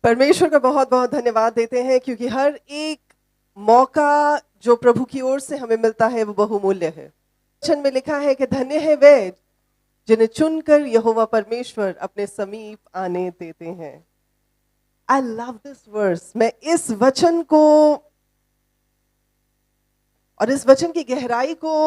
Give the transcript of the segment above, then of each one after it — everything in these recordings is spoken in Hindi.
परमेश्वर का बहुत बहुत धन्यवाद देते हैं क्योंकि हर एक मौका जो प्रभु की ओर से हमें मिलता है वो बहुमूल्य है। वचन में लिखा है कि धन्य है वे जिन्हें चुनकर यहोवा परमेश्वर अपने समीप आने देते हैं। I love this verse. मैं इस वचन को और इस वचन की गहराई को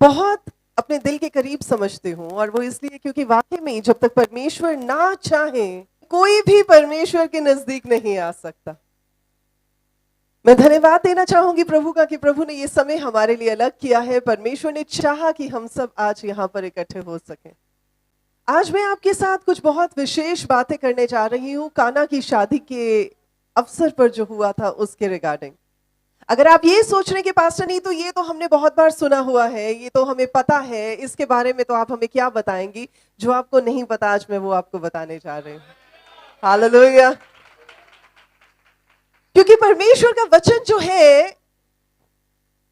बहुत अपने दिल के करीब समझती हूँ, और वो इसलिए क्योंकि वाकई में जब तक परमेश्वर ना चाहे कोई भी परमेश्वर के नजदीक नहीं आ सकता। मैं धन्यवाद देना चाहूंगी प्रभु का कि प्रभु ने ये समय हमारे लिए अलग किया है। परमेश्वर ने चाहा कि हम सब आज यहाँ पर इकट्ठे हो सकें। आज मैं आपके साथ कुछ बहुत विशेष बातें करने जा रही हूँ काना की शादी के अवसर पर जो हुआ था उसके रिगार्डिंग। अगर आप ये सोच रहे हैं कि पास्टर नहीं तो ये तो हमने बहुत बार सुना हुआ है, ये तो हमें पता है, इसके बारे में तो आप हमें क्या बताएंगी, जो आपको नहीं पता आज मैं वो आपको बताने जा रही हूँ। हालेलुया। क्योंकि परमेश्वर का वचन जो है,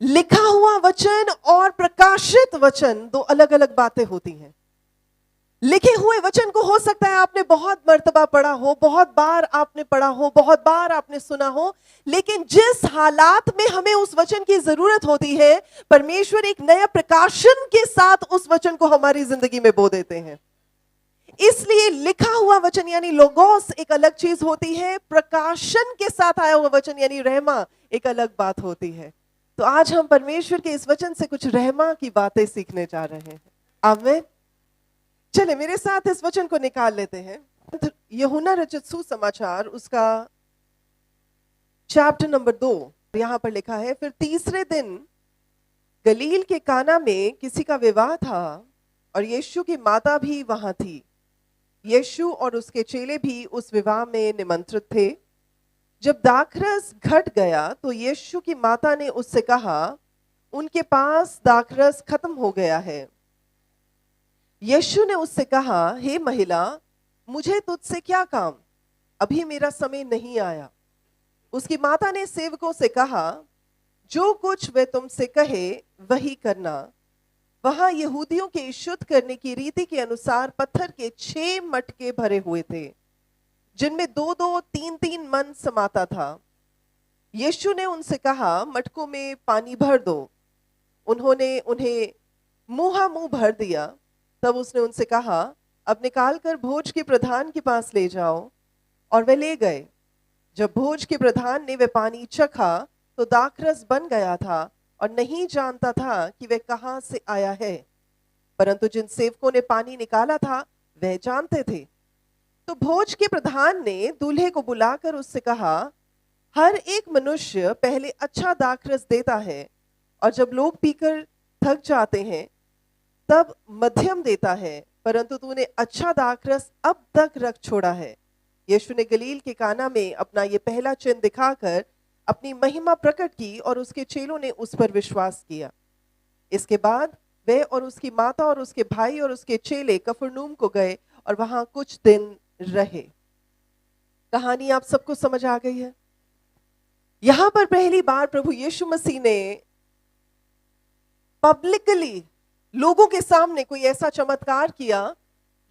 लिखा हुआ वचन और प्रकाशित वचन दो अलग अलग बातें होती हैं। लिखे हुए वचन को हो सकता है आपने बहुत मर्तबा पढ़ा हो, बहुत बार आपने पढ़ा हो, बहुत बार आपने सुना हो, लेकिन जिस हालात में हमें उस वचन की जरूरत होती है, परमेश्वर एक नया प्रकाशन के साथ उस वचन को हमारी जिंदगी में बो देते हैं। इसलिए लिखा हुआ वचन यानी लोगोस एक अलग चीज होती है, प्रकाशन के साथ आया हुआ वचन यानी रहमा एक अलग बात होती है। तो आज हम परमेश्वर के इस वचन से कुछ रहमा की बातें सीखने जा रहे हैं। आमीन। चले मेरे साथ इस वचन को निकाल लेते हैं। यूहन्ना रचित सुसमाचार उसका चैप्टर नंबर 2, यहां पर लिखा है, फिर तीसरे दिन गलील के काना में किसी का विवाह था और यीशु की माता भी वहां थी। यीशु और उसके चेले भी उस विवाह में निमंत्रित थे। जब दाखरस घट गया तो यीशु की माता ने उससे कहा, उनके पास दाखरस खत्म हो गया है। यीशु ने उससे कहा, हे महिला, मुझे तुझसे क्या काम, अभी मेरा समय नहीं आया। उसकी माता ने सेवकों से कहा, जो कुछ वे तुमसे कहे वही करना। वहां यहूदियों के शुद्ध करने की रीति के अनुसार पत्थर के 6 मटके भरे हुए थे, जिनमें 2-2, 3-3 मन समाता था। यीशु ने उनसे कहा, मटकों में पानी भर दो। उन्होंने उन्हें मुंह भर दिया। तब उसने उनसे कहा, अब निकाल कर भोज के प्रधान के पास ले जाओ। और वे ले गए। जब भोज के प्रधान ने वे पानी चखा तो दाखरस बन गया था और नहीं जानता था कि वह कहां से आया है, परंतु जिन सेवकों ने पानी निकाला था वह जानते थे। तो भोज के प्रधान ने दूल्हे को बुलाकर उससे कहा, हर एक मनुष्य पहले अच्छा दाखरस देता है और जब लोग पीकर थक जाते हैं तब मध्यम देता है, परंतु तूने अच्छा दाखरस अब तक रख छोड़ा है। यीशु ने गलील के काना में अपना ये पहला चिन्ह दिखाकर अपनी महिमा प्रकट की और उसके चेलों ने उस पर विश्वास किया। इसके बाद वे और उसकी माता और उसके भाई और उसके चेले कफरनहूम को गए और वहां कुछ दिन रहे। कहानी आप सबको समझ आ गई है। यहां पर पहली बार प्रभु यीशु मसीह ने पब्लिकली लोगों के सामने कोई ऐसा चमत्कार किया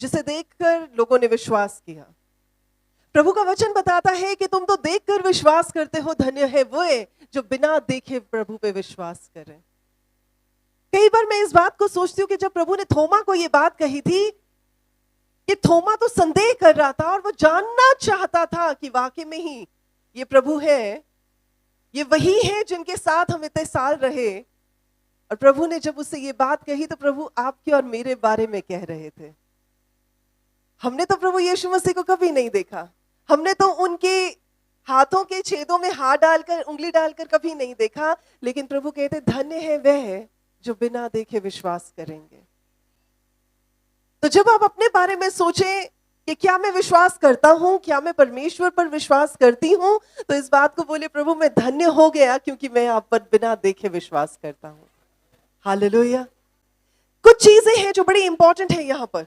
जिसे देखकर लोगों ने विश्वास किया। प्रभु का वचन बताता है कि तुम तो देखकर विश्वास करते हो, धन्य है वो जो बिना देखे प्रभु पे विश्वास करें। कई बार मैं इस बात को सोचती हूँ कि जब प्रभु ने थोमा को ये बात कही थी कि थोमा तो संदेह कर रहा था और वो जानना चाहता था कि वाकई में ही ये प्रभु है, ये वही है जिनके साथ हम इतने साल रहे। और प्रभु ने जब उससे ये बात कही तो प्रभु आपके और मेरे बारे में कह रहे थे। हमने तो प्रभु यीशु मसीह को कभी नहीं देखा, हमने तो उनके हाथों के छेदों में हाथ डालकर, उंगली डालकर कभी नहीं देखा, लेकिन प्रभु कहते धन्य है वह जो बिना देखे विश्वास करेंगे। तो जब आप अपने बारे में सोचें कि क्या मैं विश्वास करता हूं, क्या मैं परमेश्वर पर विश्वास करती हूं, तो इस बात को बोले, प्रभु मैं धन्य हो गया क्योंकि मैं आप पर बिना देखे विश्वास करता हूं। हालेलुया। कुछ चीजें हैं जो बड़ी इंपॉर्टेंट है यहां पर।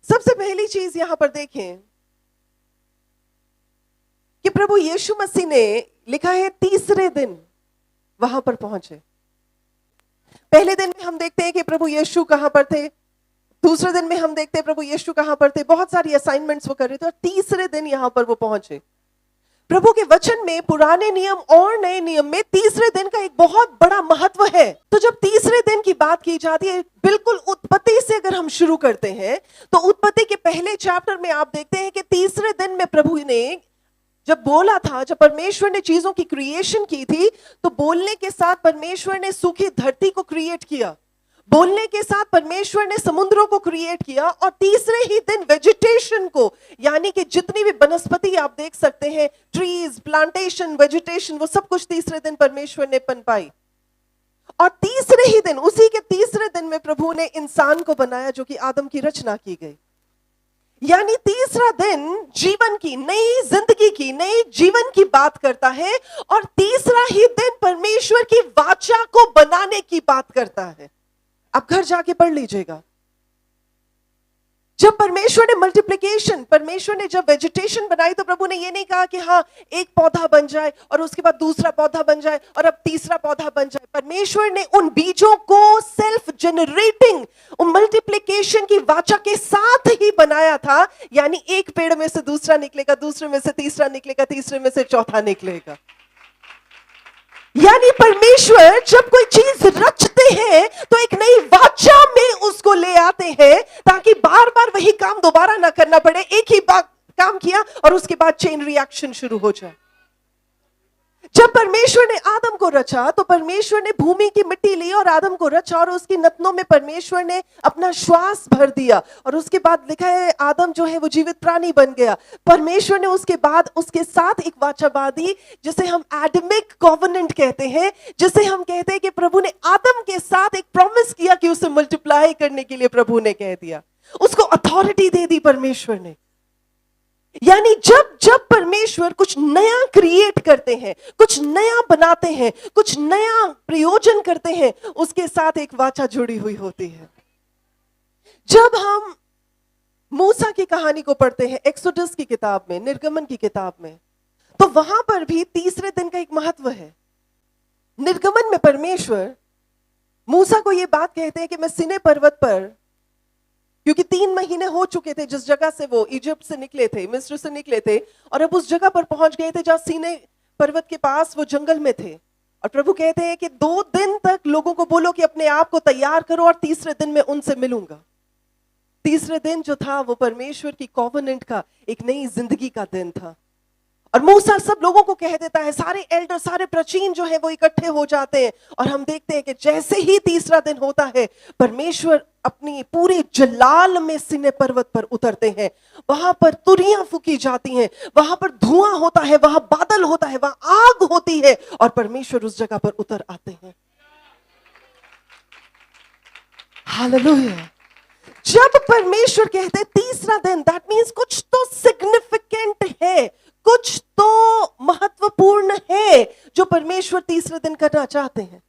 सबसे पहली चीज यहां पर देखें कि प्रभु यीशु मसीह ने लिखा है तीसरे दिन वहां पर पहुंचे। पहले दिन में हम देखते हैं कि प्रभु यीशु कहां पर थे, दूसरे दिन में हम देखते हैं प्रभु यीशु कहां पर थे, बहुत सारी असाइनमेंट्स वो कर रहे थे, और तीसरे दिन यहां पर वो पहुंचे। प्रभु के वचन में पुराने नियम और नए नियम में तीसरे दिन का एक बहुत बड़ा महत्व है। तो जब तीसरे दिन की बात की जाती है, बिल्कुल उत्पत्ति से अगर हम शुरू करते हैं, तो उत्पत्ति के पहले चैप्टर में आप देखते हैं कि तीसरे दिन में प्रभु ने जब बोला था, जब परमेश्वर ने चीजों की क्रिएशन की थी, तो बोलने के साथ परमेश्वर ने सूखी धरती को क्रिएट किया, बोलने के साथ परमेश्वर ने समुद्रों को क्रिएट किया, और तीसरे ही दिन वेजिटेशन को, यानी कि जितनी भी वनस्पति आप देख सकते हैं, ट्रीज, प्लांटेशन, वेजिटेशन, वो सब कुछ तीसरे दिन परमेश्वर ने पनपाई। और तीसरे ही दिन, उसी के तीसरे दिन में प्रभु ने इंसान को बनाया, जो कि आदम की रचना की गई। यानी तीसरा दिन जीवन की, नई जिंदगी की, नई जीवन की बात करता है, और तीसरा ही दिन परमेश्वर की वाचा को बनाने की बात करता है। आप घर जाके पढ़ लीजिएगा। जब परमेश्वर ने मल्टीप्लिकेशन, परमेश्वर ने जब वेजिटेशन बनाई, तो प्रभु ने ये नहीं कहा कि हाँ एक पौधा बन जाए और उसके बाद दूसरा पौधा बन जाए और अब तीसरा पौधा बन जाए। परमेश्वर ने उन बीजों को सेल्फ जनरेटिंग, उन मल्टीप्लिकेशन की वाचा के साथ ही बनाया था। यानी एक पेड़ में से दूसरा निकलेगा, दूसरे में से तीसरा निकलेगा, तीसरे में से चौथा निकलेगा। यानी परमेश्वर जब कोई चीज रचते हैं तो एक नई वाचा में उसको ले आते हैं, ताकि बार बार वही काम दोबारा ना करना पड़े। एक ही बार काम किया और उसके बाद चेन रिएक्शन शुरू हो जाए। जब परमेश्वर ने आदम को रचा, तो परमेश्वर ने भूमि की मिट्टी ली और आदम को रचा, और उसकी नथनों में परमेश्वर ने अपना श्वास भर दिया, और उसके बाद लिखा है आदम जो है वो जीवित प्राणी बन गया। परमेश्वर ने उसके बाद उसके साथ एक वाचा बांधी, जिसे हम एडमिक कॉवेनेंट कहते हैं, जिसे हम कहते हैं कि प्रभु ने आदम के साथ एक प्रॉमिस किया कि उसे मल्टीप्लाई करने के लिए प्रभु ने कह दिया, उसको अथॉरिटी दे दी परमेश्वर ने। यानी जब जब परमेश्वर कुछ नया क्रिएट करते हैं, कुछ नया बनाते हैं, कुछ नया प्रयोजन करते हैं, उसके साथ एक वाचा जुड़ी हुई होती है। जब हम मूसा की कहानी को पढ़ते हैं, एक्सोडस की किताब में, निर्गमन की किताब में, तो वहां पर भी तीसरे दिन का एक महत्व है। निर्गमन में परमेश्वर मूसा को यह बात कहते हैं कि मैं सीनै पर्वत पर, क्योंकि 3 महीने हो चुके थे जिस जगह से वो इजिप्ट से निकले थे, मिस्र से निकले थे, और अब उस जगह पर पहुंच गए थे जहां सीनै पर्वत के पास वो जंगल में थे। और प्रभु कहते हैं कि 2 दिन तक लोगों को बोलो कि अपने आप को तैयार करो, और तीसरे दिन मैं उनसे मिलूंगा। तीसरे दिन जो था वो परमेश्वर की कॉवेनेंट का, एक नई जिंदगी का दिन था। और मूसा सब लोगों को कह देता है, सारे एल्डर, सारे प्राचीन जो है वो इकट्ठे हो जाते हैं, और हम देखते हैं कि जैसे ही तीसरा दिन होता है, परमेश्वर अपनी पूरे जलाल में सीनै पर्वत पर उतरते हैं। वहां पर तुरियां फूकी जाती हैं, वहां पर धुआं होता है, वहां बादल होता है, वहां आग होती है, और परमेश्वर उस जगह पर उतर आते हैं। हालेलुया। जब परमेश्वर कहते हैं तीसरा दिन, दैट मीन्स कुछ तो सिग्निफिकेंट है, कुछ तो महत्वपूर्ण है जो परमेश्वर तीसरे दिन करना चाहते हैं।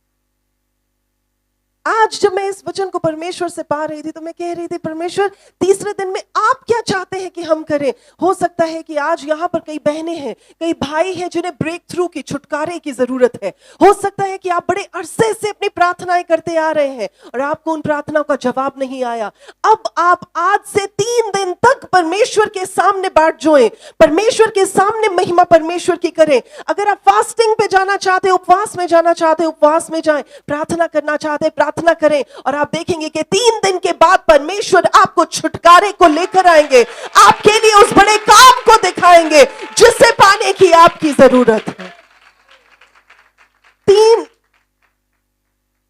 आज जब मैं इस वचन को परमेश्वर से पा रही थी, तो मैं कह रही थी, परमेश्वर तीसरे दिन में आप क्या चाहते हैं कि हम करें। हो सकता है कि आज यहां पर कई बहनें हैं, कई भाई हैं जिन्हें ब्रेक थ्रू की, छुटकारे की जरूरत है। हो सकता है कि आप बड़े अरसे से अपनी प्रार्थनाएं करते आ रहे हैं और आपको उन प्रार्थनाओं का जवाब नहीं आया। अब आप आज से 3 दिन तक परमेश्वर के सामने बैठ जाएं, परमेश्वर के सामने महिमा परमेश्वर की करें। अगर आप फास्टिंग पे जाना चाहते, उपवास में जाना चाहते, उपवास में जाएं। प्रार्थना करना चाहते, प्रार्थना करें, और आप देखेंगे कि 3 दिन के बाद परमेश्वर आपको छुटकारे को लेकर आएंगे, आपके लिए उस बड़े काम को दिखाएंगे जिसे पाने की आपकी जरूरत है।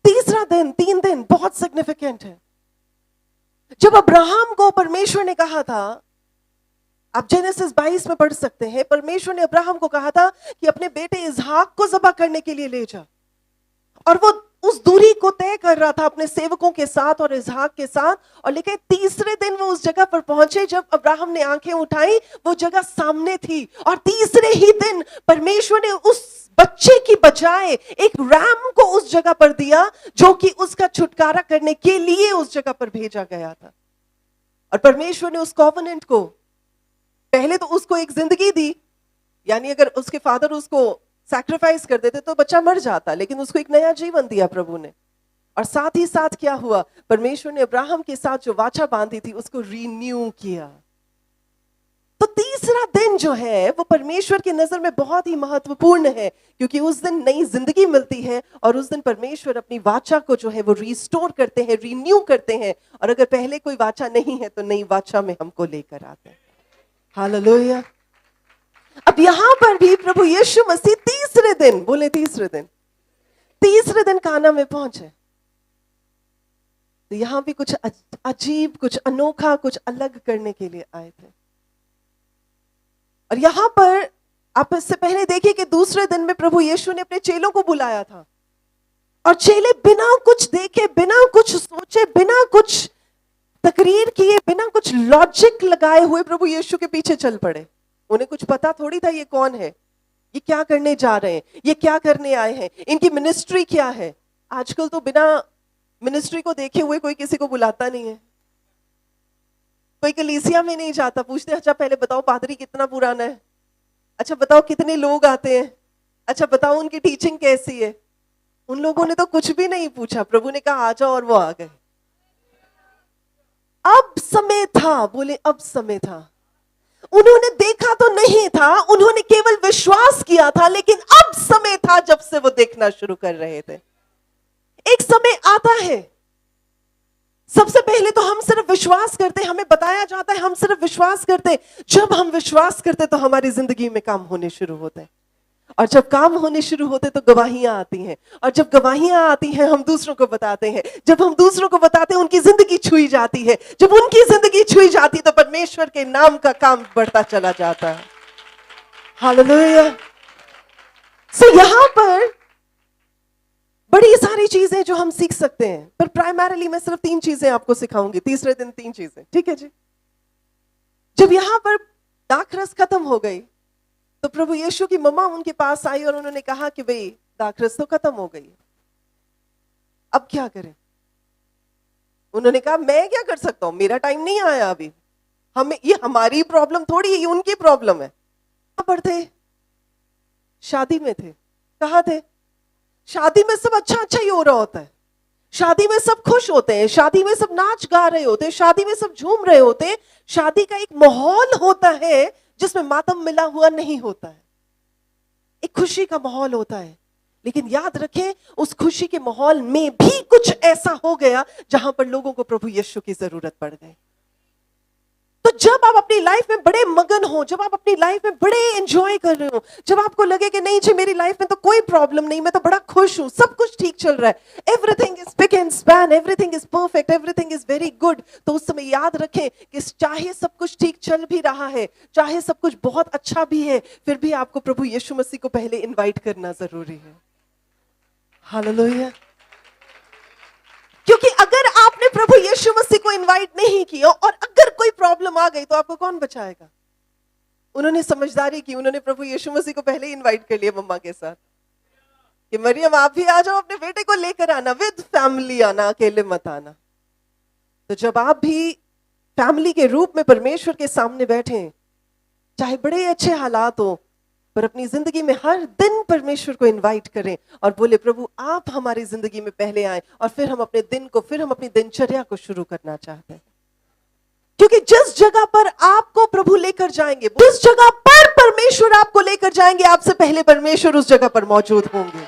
तीसरा दिन, 3 दिन बहुत सिग्निफिकेंट है। जब अब्राहम को परमेश्वर ने कहा था, आप जेनेसिस 22 में पढ़ सकते हैं, परमेश्वर ने अब्राहम को कहा था कि अपने बेटे इसहाक को ज़बह करने के लिए ले जा, और वो उस दूरी को तय कर रहा था अपने सेवकों के साथ और इसहाक के साथ। और लेकिन तीसरे दिन वो उस जगह पर पहुंचे, जब अब्राहम ने आंखें उठाई वो जगह सामने थी, और तीसरे ही दिन परमेश्वर ने उस बच्चे की बजाय एक रैम को उस जगह पर दिया, जो कि उसका छुटकारा करने के लिए उस जगह पर भेजा गया था। और परमेश्वर ने उस कॉवेनेंट को, पहले तो उसको एक जिंदगी दी, यानी अगर उसके फादर उसको सैक्रिफाइस कर देते तो बच्चा मर जाता, लेकिन उसको एक नया जीवन दिया प्रभु ने। और साथ ही साथ क्या हुआ, परमेश्वर ने अब्राहम के साथ जो वाचा बांधी थी उसको रिन्यू किया। तो तीसरा दिन जो है वो परमेश्वर की नजर में बहुत ही महत्वपूर्ण है, क्योंकि उस दिन नई जिंदगी मिलती है और उस दिन परमेश्वर अपनी वाचा को जो है वो रिस्टोर करते हैं, रिन्यू करते हैं। और अगर पहले कोई वाचा नहीं है तो नई वाचा में हमको लेकर आते हैं। हालेलुया। अब यहां पर भी प्रभु यीशु मसीह तीसरे दिन, बोले तीसरे दिन काना में पहुंचे। तो यहां भी कुछ अजीब, कुछ अनोखा, कुछ अलग करने के लिए आए थे। और यहां पर आप इससे पहले देखिए कि दूसरे दिन में प्रभु यीशु ने अपने चेलों को बुलाया था, और चेले बिना कुछ देखे, बिना कुछ सोचे, बिना कुछ तकरीर किए, बिना कुछ लॉजिक लगाए हुए प्रभु यीशु के पीछे चल पड़े। उन्हें कुछ पता थोड़ी था ये कौन है, ये क्या करने जा रहे हैं, ये क्या करने आए हैं, इनकी मिनिस्ट्री क्या है। आजकल तो बिना मिनिस्ट्री को देखे हुए कोई किसी को बुलाता नहीं है। कोई कलीसिया में नहीं जाता, पूछते अच्छा पहले बताओ पादरी कितना पुराना है, अच्छा बताओ कितने लोग आते हैं, अच्छा बताओ उनकी टीचिंग कैसी है। उन लोगों ने तो कुछ भी नहीं पूछा, प्रभु ने कहा आ जाओ और वो आ गए। अब समय था, बोले अब समय था। उन्होंने देखा तो नहीं था, उन्होंने केवल विश्वास किया था, लेकिन अब समय था जब से वो देखना शुरू कर रहे थे। एक समय आता है, सबसे पहले तो हम सिर्फ विश्वास करते, हमें बताया जाता है हम सिर्फ विश्वास करते। जब हम विश्वास करते तो हमारी जिंदगी में काम होने शुरू होते हैं, और जब काम होने शुरू होते तो गवाहियां आती हैं, और जब गवाहियां आती हैं हम दूसरों को बताते हैं, जब हम दूसरों को बताते हैं उनकी जिंदगी छुई जाती है, जब उनकी जिंदगी छुई जाती तो परमेश्वर के नाम का काम बढ़ता चला जाता है। हालेलुया। सो यहां पर बड़ी सारी चीजें जो हम सीख सकते हैं, पर प्राइमरीली मैं सिर्फ 3 चीजें आपको सिखाऊंगी तीसरे दिन, 3 चीजें, ठीक है जी। जब यहां पर दाखरस खत्म हो गई तो प्रभु यीशु की मम्मा उनके पास आई और उन्होंने कहा कि भाई दाखरस तो खत्म हो गई, अब क्या करें। उन्होंने कहा मैं क्या कर सकता हूं, मेरा टाइम नहीं आया अभी, हमें ये हमारी प्रॉब्लम थोड़ी है, ये उनकी प्रॉब्लम है। कहां पर थे, शादी में थे। कहां थे, शादी में सब अच्छा अच्छा ही हो रहा होता है, शादी में सब खुश होते हैं, शादी में सब नाच गा रहे होते हैं, शादी में सब झूम रहे होते हैं। शादी का एक माहौल होता है जिसमें मातम मिला हुआ नहीं होता है, एक खुशी का माहौल होता है। लेकिन याद रखें उस खुशी के माहौल में भी कुछ ऐसा हो गया जहां पर लोगों को प्रभु यीशु की जरूरत पड़ गई। तो जब आप अपनी लाइफ में बड़े मगन हो, जब आप अपनी लाइफ में बड़े एंजॉय कर रहे हो, जब आपको लगे कि नहीं जी मेरी लाइफ में तो कोई प्रॉब्लम नहीं, मैं तो बड़ा खुश हूं, सब कुछ ठीक चल रहा है, everything is spick and span, everything is perfect, everything is very good, तो उस समय याद रखें कि चाहे सब कुछ ठीक चल भी रहा है, चाहे सब कुछ बहुत अच्छा भी है, फिर भी आपको प्रभु यीशु मसीह को पहले इन्वाइट करना जरूरी है। हालेलुया। क्योंकि अगर आपने प्रभु यीशु मसीह को इनवाइट नहीं किया और अगर कोई प्रॉब्लम आ गई तो आपको कौन बचाएगा। उन्होंने समझदारी की, उन्होंने प्रभु यीशु मसीह को पहले इनवाइट कर लिया मम्मा के साथ कि मरियम आप भी आ जाओ, अपने बेटे को लेकर आना, विद फैमिली आना, अकेले मत आना। तो जब आप भी फैमिली के रूप में परमेश्वर के सामने बैठे, चाहे बड़े अच्छे हालात हो, पर अपनी जिंदगी में हर दिन परमेश्वर को इनवाइट करें और बोले प्रभु आप हमारी जिंदगी में पहले आए, और फिर हम अपने दिन को, फिर हम अपनी दिनचर्या को शुरू करना चाहते हैं। क्योंकि जिस जगह पर आपको प्रभु लेकर जाएंगे, जिस जगह पर परमेश्वर आपको लेकर जाएंगे, आपसे पहले परमेश्वर उस जगह पर मौजूद होंगे।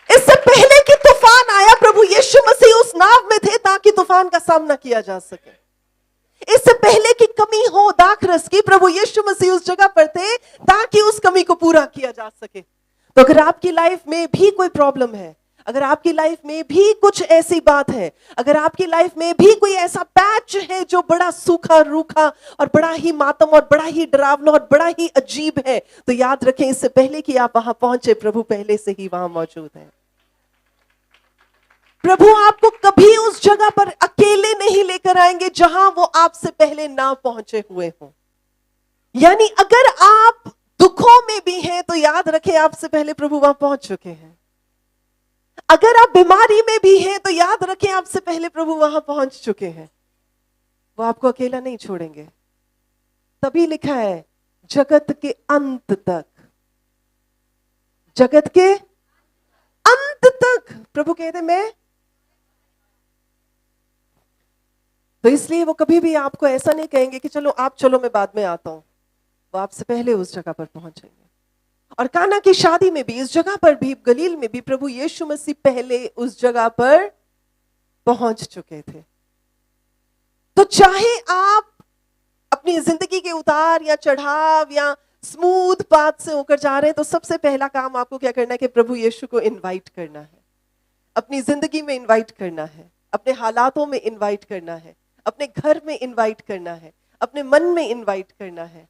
इससे पहले कि तूफान आया, प्रभु यीशु मसीह उस नाव में थे ताकि तूफान का सामना किया जा सके। इससे पहले कि कमी हो दाखरस की, प्रभु यीशु मसीह उस जगह पर थे ताकि उस कमी को पूरा किया जा सके। तो अगर आपकी लाइफ में भी कोई प्रॉब्लम है, अगर आपकी लाइफ में भी कुछ ऐसी बात है, अगर आपकी लाइफ में भी कोई ऐसा पैच है जो बड़ा सूखा रूखा और बड़ा ही मातम और बड़ा ही डरावना और बड़ा ही अजीब है, तो याद रखें इससे पहले कि आप वहां पहुंचे, प्रभु पहले से ही वहां मौजूद है। प्रभु आपको कभी उस जगह पर अकेले नहीं लेकर आएंगे जहां वो आपसे पहले ना पहुंचे हुए हों। यानी अगर आप दुखों में भी हैं तो याद रखें आपसे पहले प्रभु वहां पहुंच चुके हैं। अगर आप बीमारी में भी हैं तो याद रखें आपसे पहले प्रभु वहां पहुंच चुके हैं। वो आपको अकेला नहीं छोड़ेंगे। तभी लिखा है जगत के अंत तक, जगत के अंत तक प्रभु कहते मैं। तो इसलिए वो कभी भी आपको ऐसा नहीं कहेंगे कि चलो आप चलो मैं बाद में आता हूं। वो आपसे पहले उस जगह पर पहुंचेंगे। और काना की शादी में भी, इस जगह पर भी, गलील में भी प्रभु यीशु मसीह पहले उस जगह पर पहुंच चुके थे। तो चाहे आप अपनी जिंदगी के उतार या चढ़ाव या स्मूथ पाथ से होकर जा रहे हैं, तो सबसे पहला काम आपको क्या करना है कि प्रभु यीशु को इनवाइट करना है, अपनी जिंदगी में इनवाइट करना है, अपने हालातों में इनवाइट करना है, अपने घर में इनवाइट करना है, अपने मन में इनवाइट करना है,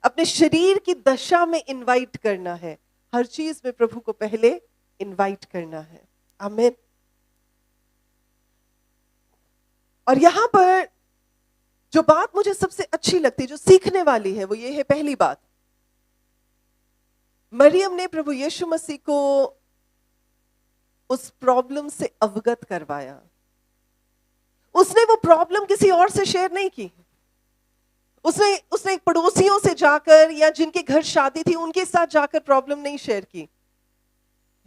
अपने शरीर की दशा में इनवाइट करना है। हर चीज में प्रभु को पहले इनवाइट करना है। आमीन। और यहां पर जो बात मुझे सबसे अच्छी लगती, जो सीखने वाली है, वो ये है, पहली बात, मरियम ने प्रभु यीशु मसीह को उस प्रॉब्लम से अवगत करवाया। उसने वो प्रॉब्लम किसी और से शेयर नहीं की। उसने पड़ोसियों से जाकर या जिनके घर शादी थी उनके साथ जाकर प्रॉब्लम नहीं शेयर की।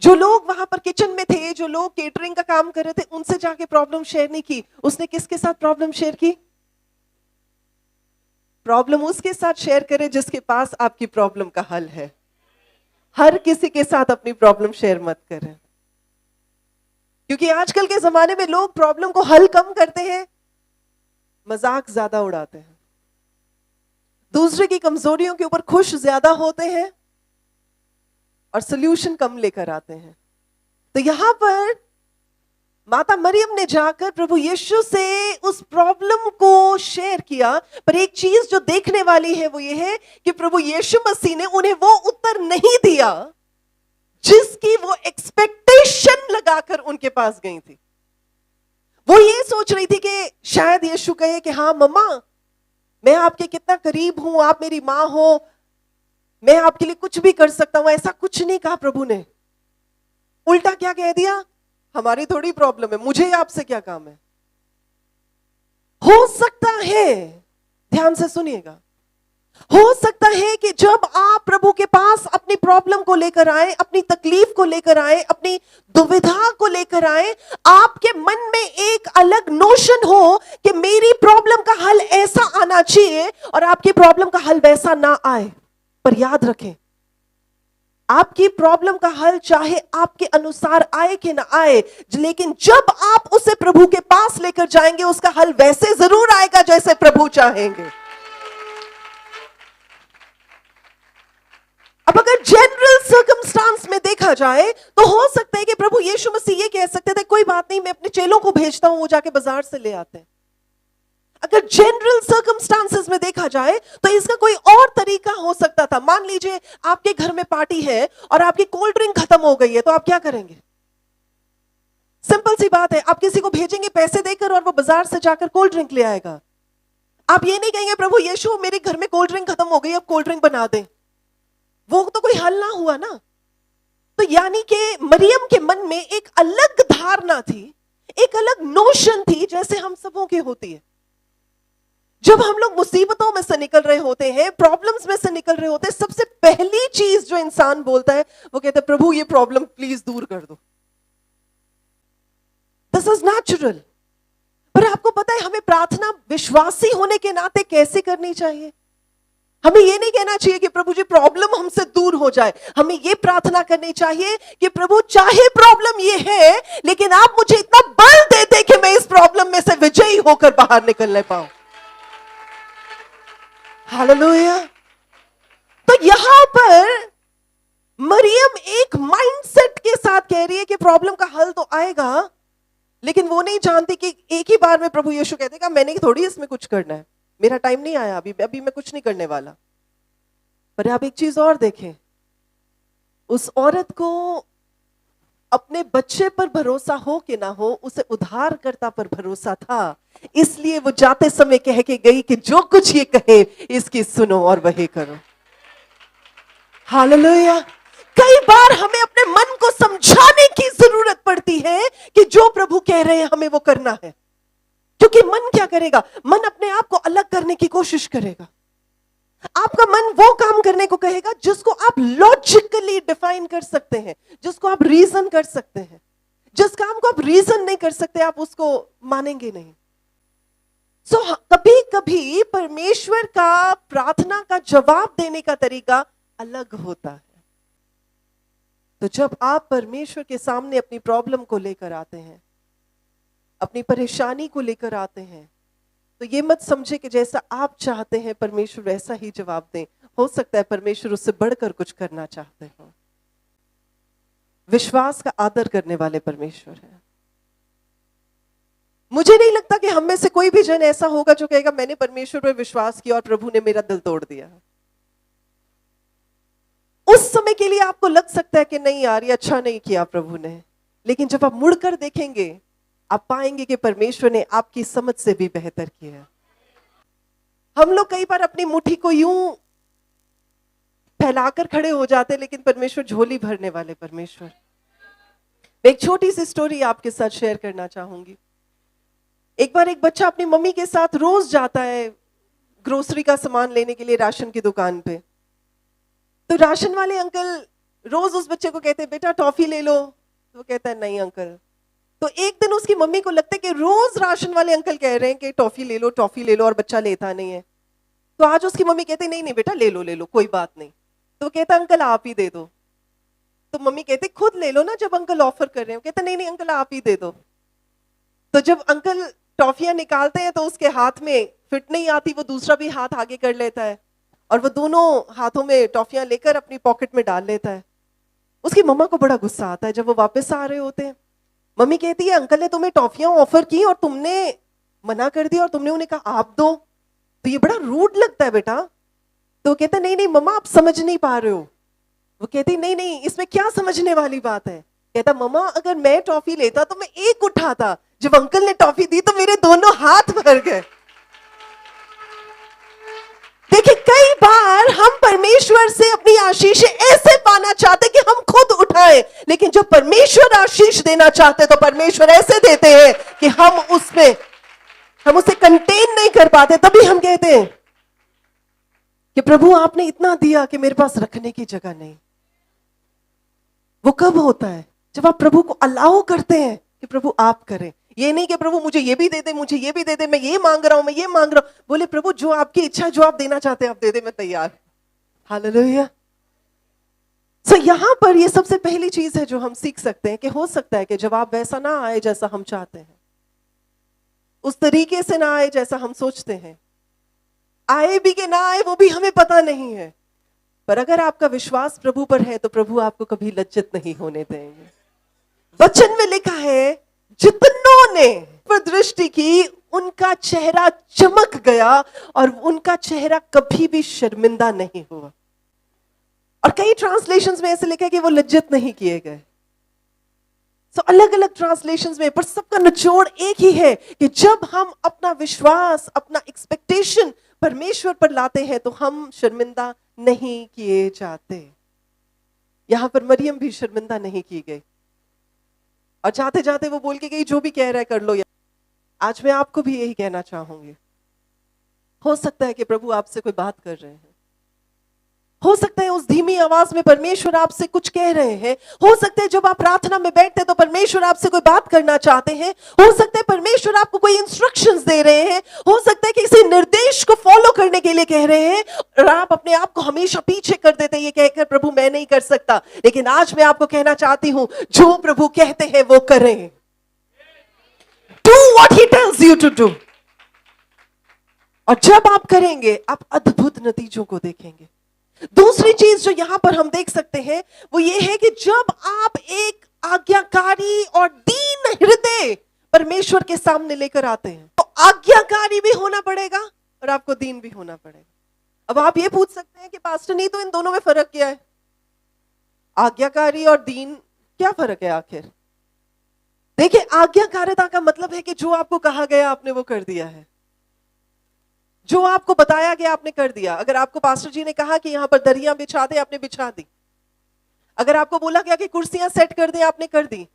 जो लोग वहां पर किचन में थे, जो लोग केटरिंग का काम कर रहे थे, उनसे जाके प्रॉब्लम शेयर नहीं की। उसने किसके साथ प्रॉब्लम शेयर की? प्रॉब्लम उसके साथ शेयर करे जिसके पास आपकी प्रॉब्लम का हल है। हर किसी के साथ अपनी प्रॉब्लम शेयर मत करें, क्योंकि आजकल के जमाने में लोग प्रॉब्लम को हल कम करते हैं, मजाक ज्यादा उड़ाते हैं, दूसरे की कमजोरियों के ऊपर खुश ज्यादा होते हैं और सॉल्यूशन कम लेकर आते हैं। तो यहां पर माता मरियम ने जाकर प्रभु यीशु से उस प्रॉब्लम को शेयर किया। पर एक चीज जो देखने वाली है वो ये है कि प्रभु यीशु मसीह ने उन्हें वो उत्तर नहीं दिया जिसकी वो एक्सपेक्टेशन लगाकर उनके पास गई थी। वो ये सोच रही थी कि शायद यीशु कहे कि हाँ मम्मा, मैं आपके कितना करीब हूं, आप मेरी मां हो, मैं आपके लिए कुछ भी कर सकता हूं। ऐसा कुछ नहीं कहा प्रभु ने। उल्टा क्या कह दिया? हमारी थोड़ी प्रॉब्लम है, मुझे आपसे क्या काम है। हो सकता है, ध्यान से सुनिएगा, हो सकता है कि जब आप प्रभु के पास अपनी प्रॉब्लम को लेकर आए, अपनी तकलीफ को लेकर आए, अपनी दुविधा को लेकर आए, आपके मन में एक अलग नोशन हो कि मेरी प्रॉब्लम का हल ऐसा आना चाहिए और आपकी प्रॉब्लम का हल वैसा ना आए। पर याद रखें, आपकी प्रॉब्लम का हल चाहे आपके अनुसार आए कि ना आए, लेकिन जब आप उसे प्रभु के पास लेकर जाएंगे, उसका हल वैसे जरूर आएगा जैसे प्रभु चाहेंगे। अब अगर जनरल सर्कमस्टांस में देखा जाए तो हो सकता है कि प्रभु यीशु मसीह ये कह सकते थे, कोई बात नहीं, मैं अपने चेलों को भेजता हूं, वो जाके बाजार से ले आते हैं। अगर जनरल सर्कमस्टांसेस में देखा जाए तो इसका कोई और तरीका हो सकता था। मान लीजिए आपके घर में पार्टी है और आपकी कोल्ड ड्रिंक खत्म हो गई है, तो आप क्या करेंगे? सिंपल सी बात है, आप किसी को भेजेंगे पैसे देकर और वो बाजार से जाकर कोल्ड ड्रिंक ले आएगा। आप ये नहीं कहेंगे प्रभु यीशु मेरे घर में कोल्ड ड्रिंक खत्म हो गई, अब कोल्ड ड्रिंक बना दें। वो तो कोई हल ना हुआ ना। तो यानी कि मरियम के मन में एक अलग धारणा थी, एक अलग नोशन थी, जैसे हम सबों की होती है। जब हम लोग मुसीबतों में से निकल रहे होते हैं, प्रॉब्लम्स में से निकल रहे होते हैं, सबसे पहली चीज जो इंसान बोलता है वो कहता है प्रभु ये प्रॉब्लम प्लीज दूर कर दो। This is natural. पर आपको पता है हमें प्रार्थना विश्वासी होने के नाते कैसे करनी चाहिए? हमें ये नहीं कहना चाहिए कि प्रभु जी प्रॉब्लम हमसे दूर हो जाए। हमें ये प्रार्थना करनी चाहिए कि प्रभु चाहे प्रॉब्लम ये है, लेकिन आप मुझे इतना बल दे दे कि मैं इस प्रॉब्लम में से विजयी होकर बाहर निकलने पाऊं। हालेलुया। तो यहां पर मरियम एक माइंडसेट के साथ कह रही है कि प्रॉब्लम का हल तो आएगा, लेकिन वो नहीं जानती कि एक ही बार में प्रभु यीशु कह देगा मैंने थोड़ी इसमें कुछ करना है, मेरा टाइम नहीं आया, अभी मैं कुछ नहीं करने वाला। पर आप एक चीज और देखें, उस औरत को अपने बच्चे पर भरोसा हो कि ना हो, उसे उद्धारकर्ता पर भरोसा था। इसलिए वो जाते समय कह के गई कि जो कुछ ये कहे इसकी सुनो और वही करो। हालेलुया। कई बार हमें अपने मन को समझाने की जरूरत पड़ती है कि जो प्रभु कह रहे हैं हमें वो करना है। क्योंकि मन क्या करेगा? मन अपने आप को अलग करने की कोशिश करेगा। आपका मन वो काम करने को कहेगा जिसको आप लॉजिकली डिफाइन कर सकते हैं, जिसको आप रीजन कर सकते हैं। जिस काम को आप रीजन नहीं कर सकते, आप उसको मानेंगे नहीं। कभी कभी परमेश्वर का प्रार्थना का जवाब देने का तरीका अलग होता है। तो जब आप परमेश्वर के सामने अपनी प्रॉब्लम को लेकर आते हैं, अपनी परेशानी को लेकर आते हैं, तो ये मत समझे कि जैसा आप चाहते हैं परमेश्वर वैसा ही जवाब दें। हो सकता है परमेश्वर उससे बढ़कर कुछ करना चाहते हो। विश्वास का आदर करने वाले परमेश्वर है। मुझे नहीं लगता कि हम में से कोई भी जन ऐसा होगा जो कहेगा मैंने परमेश्वर पर विश्वास किया और प्रभु ने मेरा दिल तोड़ दिया। उस समय के लिए आपको लग सकता है कि नहीं यार, ये अच्छा नहीं किया प्रभु ने, लेकिन जब आप मुड़कर देखेंगे आप पाएंगे कि परमेश्वर ने आपकी समझ से भी बेहतर किया। हम लोग कई बार अपनी मुट्ठी को यूं फैलाकर खड़े हो जाते, लेकिन परमेश्वर झोली भरने वाले परमेश्वर। एक छोटी सी स्टोरी आपके साथ शेयर करना चाहूंगी। एक बार एक बच्चा अपनी मम्मी के साथ रोज जाता है ग्रोसरी का सामान लेने के लिए राशन की दुकान पे। तो राशन वाले अंकल रोज उस बच्चे को कहते हैं बेटा टॉफी ले लो, तो वो कहता है नहीं अंकल। तो एक दिन उसकी मम्मी को लगता है कि रोज राशन वाले अंकल कह रहे हैं कि टॉफी ले लो टॉफी ले लो, और बच्चा लेता नहीं है। तो आज उसकी मम्मी कहती नहीं नहीं बेटा ले लो कोई बात नहीं। तो वो कहता अंकल आप ही दे दो। तो मम्मी कहती खुद ले लो ना, जब अंकल ऑफर कर रहे हैं। कहता नहीं नहीं अंकल आप ही दे दो। तो जब अंकल टॉफियां निकालते हैं तो उसके हाथ में फिट नहीं आती, वो दूसरा भी हाथ आगे कर लेता है और वो दोनों हाथों में टॉफियां लेकर अपनी पॉकेट में डाल लेता है। उसकी मम्मा को बड़ा गुस्सा आता है जब वो वापस आ रहे होते हैं। मम्मी कहती है अंकल ने तुम्हें टॉफियां ऑफर की और तुमने मना कर दिया और तुमने उन्हें कहा आप दो, तो ये बड़ा रूड लगता है बेटा। तो कहता नहीं नहीं मम्मा आप समझ नहीं पा रहे हो। वो कहती नहीं नहीं इसमें क्या समझने वाली बात है। कहता मम्मा अगर मैं टॉफी लेता तो मैं एक उठाता, जब अंकल ने टॉफी दी तो मेरे दोनों हाथ भर गए। देखिए कई बार हम परमेश्वर से अपनी आशीष ऐसे पाना चाहते कि हम खुद उठाएं, लेकिन जब परमेश्वर आशीष देना चाहते तो परमेश्वर ऐसे देते हैं कि हम उसे कंटेन नहीं कर पाते। तभी हम कहते हैं कि प्रभु आपने इतना दिया कि मेरे पास रखने की जगह नहीं। वो कब होता है? जब आप प्रभु को अलाउ करते हैं कि प्रभु आप करें। ये नहीं कि प्रभु मुझे ये भी दे दे, मुझे ये भी दे दे, मैं ये मांग रहा हूं, मैं ये मांग रहा हूं। बोले प्रभु जो आपकी इच्छा, जो आप देना चाहते हैं आप दे दे, मैं तैयार। हालेलुया। सो यहां पर ये सबसे पहली चीज है जो हम सीख सकते हैं कि हो सकता है कि जवाब वैसा ना आए जैसा हम चाहते हैं, उस तरीके से ना आए जैसा हम सोचते हैं। आए भी कि ना आए वो भी हमें पता नहीं है, पर अगर आपका विश्वास प्रभु पर है तो प्रभु आपको कभी लज्जित नहीं होने देंगे। वचन में लिखा है जितनों ने पर दृष्टि की उनका चेहरा चमक गया और उनका चेहरा कभी भी शर्मिंदा नहीं हुआ। और कई ट्रांसलेशंस में ऐसे लिखा है कि वो लज्जित नहीं किए गए। अलग अलग ट्रांसलेशंस में, पर सबका निचोड़ एक ही है कि जब हम अपना विश्वास, अपना एक्सपेक्टेशन परमेश्वर पर लाते हैं तो हम शर्मिंदा नहीं किए जाते। यहां पर मरियम भी शर्मिंदा नहीं की गई और जाते जाते वो बोल के गई जो भी कह रहा है कर लो। आज मैं आपको भी यही कहना चाहूंगी, हो सकता है कि प्रभु आपसे कोई बात कर रहे हैं, हो सकता है उस धीमी आवाज में परमेश्वर आपसे कुछ कह रहे हैं, हो सकता है जब आप प्रार्थना में बैठते हैं तो परमेश्वर आपसे कोई बात करना चाहते हैं, हो सकता है परमेश्वर आपको कोई इंस्ट्रक्शंस दे रहे हैं, हो सकता है किसी निर्देश को फॉलो करने के लिए कह रहे हैं और आप अपने आप को हमेशा पीछे कर देते हैं ये कहकर प्रभु मैं नहीं कर सकता। लेकिन आज मैं आपको कहना चाहती हूं जो प्रभु कहते हैं वो करें। Do what he tells you to do। और जब आप करेंगे आप अद्भुत नतीजों को देखेंगे। दूसरी चीज जो यहां पर हम देख सकते हैं वो ये है कि जब आप एक आज्ञाकारी और दीन हृदय परमेश्वर के सामने लेकर आते हैं तो आज्ञाकारी भी होना पड़ेगा और आपको दीन भी होना पड़ेगा। अब आप ये पूछ सकते हैं कि पास्टर नहीं तो इन दोनों में फर्क क्या है? आज्ञाकारी और दीन क्या फर्क है आखिर? देखिए आज्ञाकारिता का मतलब है कि जो आपको कहा गया आपने वो कर दिया है, जो आपको बताया गया आपने कर दिया। अगर आपको पास्टर जी ने कहा कि यहां पर दरियां बिछा दे आपने बिछा दी, अगर आपको बोला गया कि कुर्सियां सेट कर दे आपने कर दी।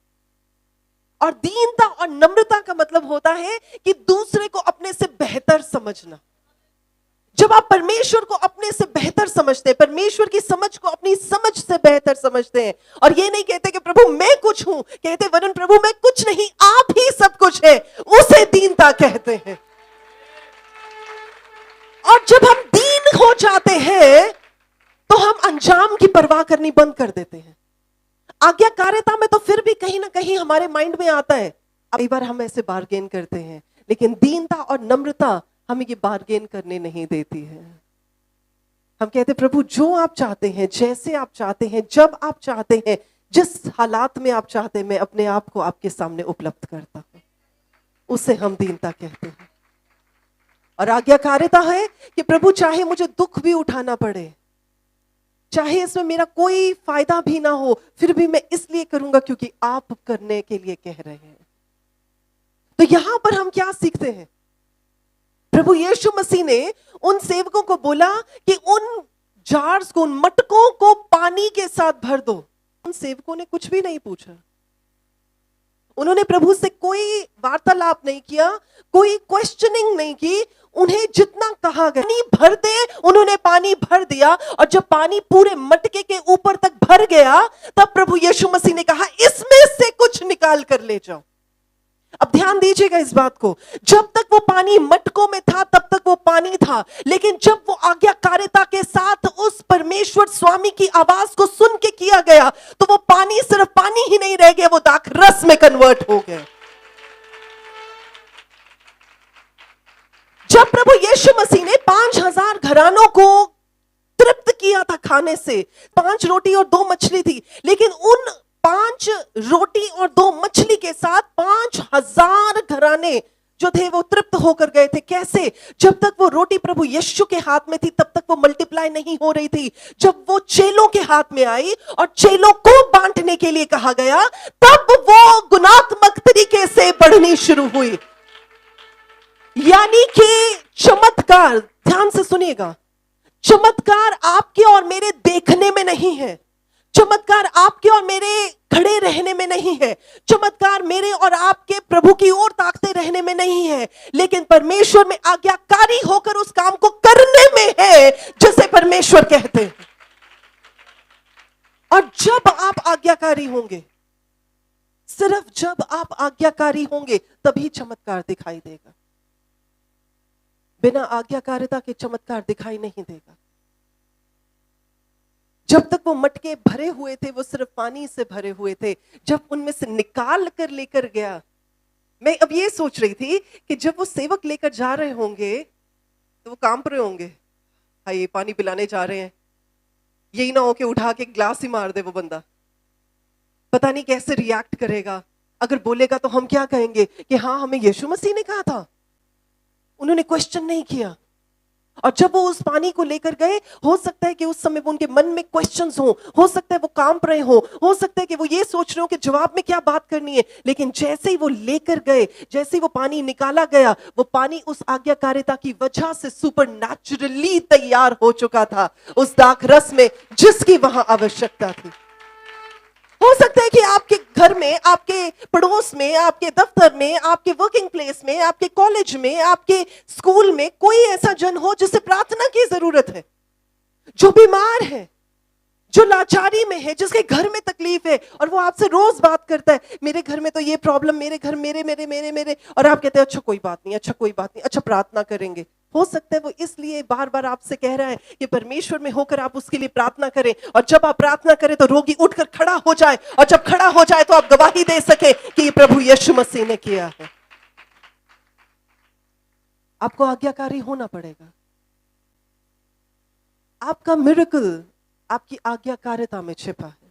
और दीनता और नम्रता का मतलब होता है कि दूसरे को अपने से बेहतर समझना। जब आप परमेश्वर को अपने से बेहतर समझते हैं, परमेश्वर की समझ को अपनी समझ से बेहतर समझते हैं, और ये नहीं कहते कि प्रभु मैं कुछ हूं, कहते वरुण प्रभु मैं कुछ नहीं, आप ही सब कुछ है, उसे दीनता कहते हैं। और जब हम दीन हो जाते हैं तो हम अंजाम की परवाह करनी बंद कर देते हैं। आज्ञाकारिता में तो फिर भी कहीं ना कहीं हमारे माइंड में आता है, कई बार हम ऐसे बार्गेन करते हैं, लेकिन दीनता और नम्रता हमें ये बार्गेन करने नहीं देती है। हम कहते प्रभु जो आप चाहते हैं, जैसे आप चाहते हैं, जब आप चाहते हैं, जिस हालात में आप चाहते हैं, मैं अपने आप को आपके सामने उपलब्ध करता हूं। उसे हम दीनता कहते हैं। और आज्ञाकारिता है कि प्रभु चाहे मुझे दुख भी उठाना पड़े, चाहे इसमें मेरा कोई फायदा भी ना हो, फिर भी मैं इसलिए करूंगा क्योंकि आप करने के लिए कह रहे हैं। तो यहां पर हम क्या सीखते हैं? प्रभु यीशु मसीह ने उन सेवकों को बोला कि उन जार्स को, उन मटकों को पानी के साथ भर दो। उन सेवकों ने कुछ भी नहीं पूछा, उन्होंने प्रभु से कोई वार्तालाप नहीं किया, कोई क्वेश्चनिंग नहीं की। उन्हें जितना कहा गया पानी भर दे, उन्होंने पानी भर दिया, और जब पानी पूरे मटके के ऊपर तक भर गया, तब प्रभु यीशु मसीह ने कहा इसमें से कुछ निकाल कर ले जाओ। अब ध्यान दीजिएगा इस बात को, जब तक वो पानी मटकों में था तब तक वो पानी था, लेकिन जब वो आज्ञाकारिता के साथ उस परमेश्वर स्वामी की आवाज को सुन के किया गया, तो वो पानी सिर्फ पानी ही नहीं रह गया, वो दाखरस में कन्वर्ट हो गया। जब प्रभु यीशु मसीह ने 5000 घरानों को तृप्त किया था खाने से, 5 रोटी और 2 मछली थी, लेकिन उन 5 रोटी और 2 मछली के साथ 5000 घराने जो थे वो तृप्त होकर गए थे। कैसे? जब तक वो रोटी प्रभु यीशु के हाथ में थी तब तक वो मल्टीप्लाई नहीं हो रही थी। जब वो चेलों के हाथ में आई और चेलों को बांटने के लिए कहा गया, तब वो गुणात्मक तरीके से बढ़नी शुरू हुई। यानी कि चमत्कार, ध्यान से सुनिएगा, चमत्कार आपके और मेरे देखने में नहीं है, चमत्कार आपके और मेरे खड़े रहने में नहीं है, चमत्कार मेरे और आपके प्रभु की ओर ताकते रहने में नहीं है, लेकिन परमेश्वर में आज्ञाकारी होकर उस काम को करने में है जिसे परमेश्वर कहते हैं। और जब आप आज्ञाकारी होंगे, सिर्फ जब आप आज्ञाकारी होंगे, तभी चमत्कार दिखाई देगा। बिना आज्ञाकारिता के चमत्कार दिखाई नहीं देगा। जब तक वो मटके भरे हुए थे वो सिर्फ पानी से भरे हुए थे, जब उनमें से निकाल कर लेकर गया, मैं अब ये सोच रही थी कि जब वो सेवक लेकर जा रहे होंगे तो वो कांप रहे होंगे, हाय ये पानी पिलाने जा रहे हैं, यही ना हो कि उठा के ग्लास ही मार दे वो बंदा, पता नहीं कैसे रिएक्ट करेगा। अगर बोलेगा तो हम क्या कहेंगे कि हाँ हमें यीशु मसीह ने कहा था। उन्होंने क्वेश्चन नहीं किया। और जब वो उस पानी को लेकर गए, हो सकता है कि उस समय उनके मन में क्वेश्चंस हो सकता है वो कांप रहे हो सकता है कि वो ये सोच रहे हो कि जवाब में क्या बात करनी है, लेकिन जैसे ही वो लेकर गए, जैसे ही वो पानी निकाला गया, वो पानी उस आज्ञाकारिता की वजह से सुपरनैचुरली तैयार हो चुका था उस दाखरस में जिसकी वहां आवश्यकता थी। हो सकता है कि आपके घर में, आपके पड़ोस में, आपके दफ्तर में, आपके वर्किंग प्लेस में, आपके कॉलेज में, आपके स्कूल में कोई ऐसा जन हो जिसे प्रार्थना की जरूरत है, जो बीमार है, जो लाचारी में है, जिसके घर में तकलीफ है, और वो आपसे रोज बात करता है, मेरे घर में तो ये प्रॉब्लम, मेरे घर मेरे मेरे मेरे मेरे और आप कहते हैं अच्छा कोई बात नहीं, अच्छा कोई बात नहीं, अच्छा प्रार्थना करेंगे। हो सकता है वो इसलिए बार बार आपसे कह रहा है कि परमेश्वर में होकर आप उसके लिए प्रार्थना करें, और जब आप प्रार्थना करें तो रोगी उठकर खड़ा हो जाए, और जब खड़ा हो जाए तो आप गवाही दे सके कि ये प्रभु यीशु मसीह ने किया है। आपको आज्ञाकारी होना पड़ेगा। आपका मिरेकल आपकी आज्ञाकारिता में छिपा है।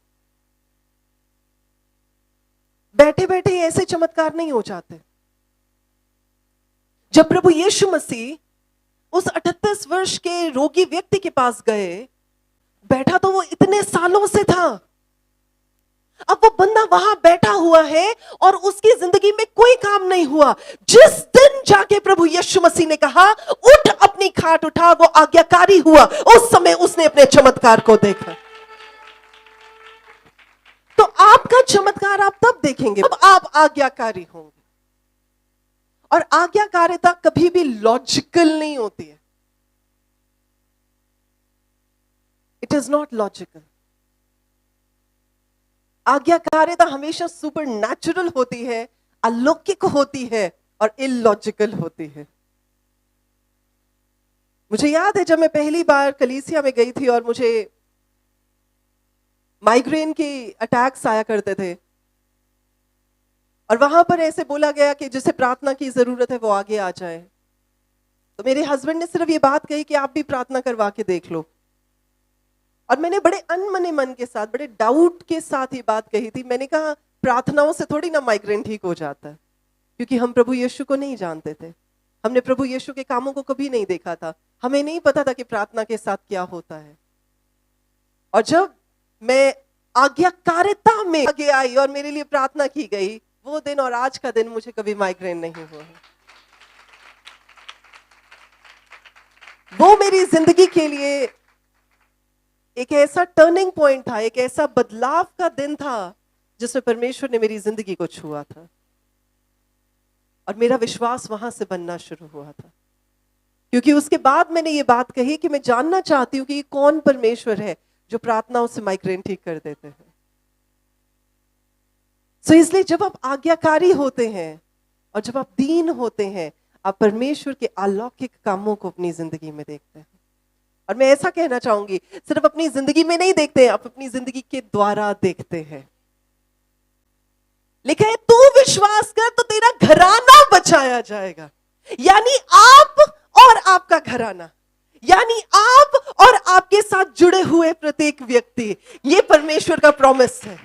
बैठे बैठे ऐसे चमत्कार नहीं हो जाते। जब प्रभु यीशु मसीह उस 38 वर्ष के रोगी व्यक्ति के पास गए, बैठा तो वो इतने सालों से था, अब वो बंदा वहां बैठा हुआ है और उसकी जिंदगी में कोई काम नहीं हुआ। जिस दिन जाके प्रभु यीशु मसीह ने कहा उठ अपनी खाट उठा, वो आज्ञाकारी हुआ, उस समय उसने अपने चमत्कार को देखा। तो आपका चमत्कार आप तब देखेंगे जब आप आज्ञाकारी होंगे। और आज्ञाकारिता कभी भी लॉजिकल नहीं होती है। It is not logical. आज्ञाकारिता हमेशा सुपर नेचुरल होती है, अलौकिक होती है और इलॉजिकल होती है। मुझे याद है जब मैं पहली बार कलीसिया में गई थी और मुझे माइग्रेन के अटैक्स आया करते थे, और वहां पर ऐसे बोला गया कि जिसे प्रार्थना की जरूरत है वो आगे आ जाए। तो मेरे हस्बैंड ने सिर्फ ये बात कही कि आप भी प्रार्थना करवा के देख लो। और मैंने बड़े अनमने मन के साथ, बड़े डाउट के साथ ये बात कही थी। मैंने कहा प्रार्थनाओं से थोड़ी ना माइग्रेन ठीक हो जाता है, क्योंकि हम प्रभु यीशु को नहीं जानते थे। हमने प्रभु यीशु के कामों को कभी नहीं देखा था। हमें नहीं पता था कि प्रार्थना के साथ क्या होता है। और जब मैं आज्ञाकारिता में आगे आई और मेरे लिए प्रार्थना की गई, वो दिन और आज का दिन मुझे कभी माइग्रेन नहीं हुआ है। वो मेरी जिंदगी के लिए एक ऐसा टर्निंग पॉइंट था, एक ऐसा बदलाव का दिन था जिसमें परमेश्वर ने मेरी जिंदगी को छुआ था और मेरा विश्वास वहां से बनना शुरू हुआ था। क्योंकि उसके बाद मैंने ये बात कही कि मैं जानना चाहती हूं कि कौन परमेश्वर है जो प्रार्थनाओं से माइग्रेन ठीक कर देते हैं। सो इसलिए जब आप आज्ञाकारी होते हैं और जब आप दीन होते हैं, आप परमेश्वर के अलौकिक कामों को अपनी जिंदगी में देखते हैं। और मैं ऐसा कहना चाहूंगी, सिर्फ अपनी जिंदगी में नहीं देखते हैं, आप अपनी जिंदगी के द्वारा देखते हैं। लिखा है तू विश्वास कर तो तेरा घराना बचाया जाएगा। यानी आप और आपका घराना, यानी आप और आपके साथ जुड़े हुए प्रत्येक व्यक्ति, ये परमेश्वर का प्रॉमिस है।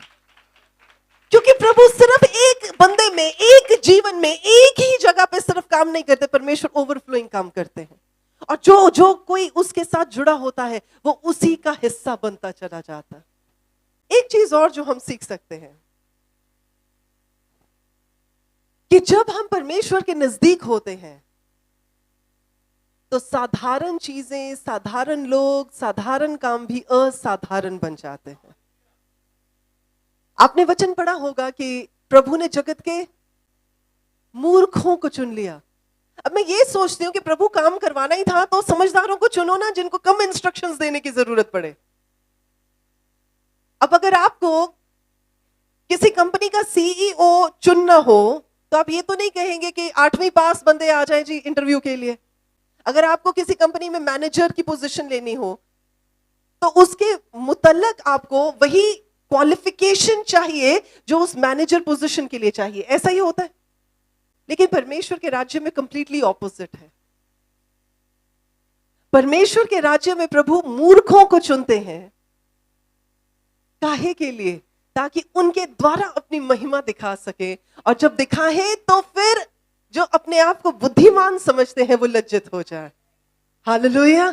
क्योंकि प्रभु सिर्फ एक बंदे में, एक जीवन में, एक ही जगह पे सिर्फ काम नहीं करते, परमेश्वर ओवरफ्लोइंग काम करते हैं। और जो जो कोई उसके साथ जुड़ा होता है वो उसी का हिस्सा बनता चला जाता है। एक चीज और जो हम सीख सकते हैं कि जब हम परमेश्वर के नजदीक होते हैं तो साधारण चीजें, साधारण लोग, साधारण काम भी असाधारण बन जाते हैं। आपने वचन पढ़ा होगा कि प्रभु ने जगत के मूर्खों को चुन लिया। अब मैं ये सोचती हूँ कि प्रभु काम करवाना ही था तो समझदारों को चुनो ना, जिनको कम इंस्ट्रक्शंस देने की जरूरत पड़े। अब अगर आपको किसी कंपनी का सीईओ चुनना हो तो आप ये तो नहीं कहेंगे कि 8वीं पास बंदे आ जाए जी इंटरव्यू के लिए। अगर आपको किसी कंपनी में मैनेजर की पोजीशन लेनी हो तो उसके मुतल्लक आपको वही क्वालिफिकेशन चाहिए जो उस मैनेजर पोजीशन के लिए चाहिए। ऐसा ही होता है। लेकिन परमेश्वर के राज्य में कंप्लीटली ऑपोजिट है। परमेश्वर के राज्य में प्रभु मूर्खों को चुनते हैं। काहे के लिए? ताकि उनके द्वारा अपनी महिमा दिखा सके, और जब दिखाए तो फिर जो अपने आप को बुद्धिमान समझते हैं वो लज्जित हो जाए। हालेलुया।